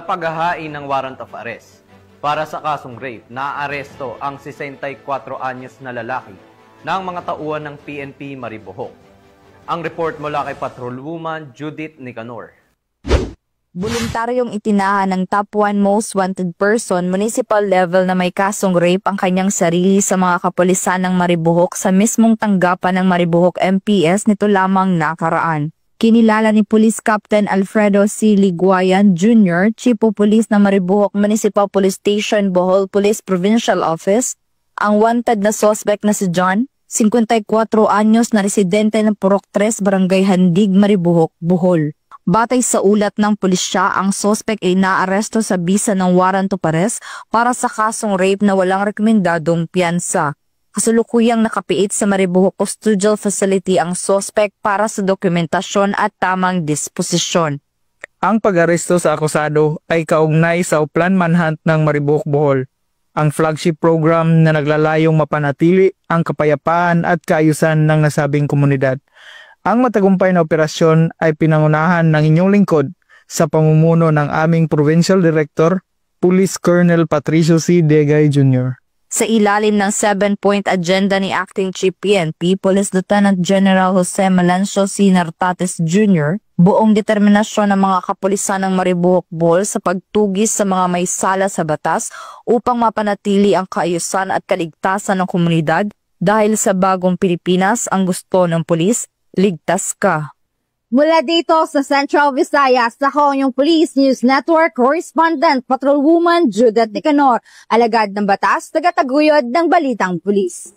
paghahain ng warrant of arrest para sa kasong rape, naaresto ang 64 anyos na lalaki ng mga tauhan ng PNP Maribojoc. Ang report mula kay Patrolwoman Judith Nicanor. Voluntaryong itinahan ng top 1 most wanted person municipal level na may kasong rape ang kanyang sarili sa mga kapulisan ng Maribojoc sa mismong tanggapan ng Maribojoc MPS nito lamang nakaraan. Kinilala ni Police Captain Alfredo C. Liguayan Jr., Chief of Police ng Maribojoc Municipal Police Station, Bohol Police Provincial Office, ang wanted na suspect na si John, 54 anyos na residente ng Purok 3, Barangay Handig, Maribojoc, Bohol. Batay sa ulat ng pulisya, ang suspect ay naaresto sa bisa ng warrant of arrest para sa kasong rape na walang rekomendadong piyansa. Kasulukuyang nakapiit sa Maribojoc Custodial Facility ang suspect para sa dokumentasyon at tamang disposisyon. Ang pag-aresto sa akusado ay kaugnay sa Uplan Manhunt ng Maribojoc, Bohol, ang flagship program na naglalayong mapanatili ang kapayapaan at kaayusan ng nasabing komunidad. Ang matagumpay na operasyon ay pinangunahan ng inyong lingkod sa pamumuno ng aming Provincial Director, Police Colonel Patricio C. Degay Jr. Sa ilalim ng 7-point agenda ni Acting Chief PNP, Police Lieutenant General Jose Melancio C. Nartates Jr., buong determinasyon ng mga kapulisan ng Maribojoc, Bohol sa pagtugis sa mga may sala sa batas upang mapanatili ang kaayusan at kaligtasan ng komunidad dahil sa bagong Pilipinas ang gusto ng pulis, ligtas ka. Mula dito sa Central Visayas, ako yung Police News Network Correspondent Patrolwoman Judith Nicanor, alagad ng batas, tagataguyod ng Balitang Pulis.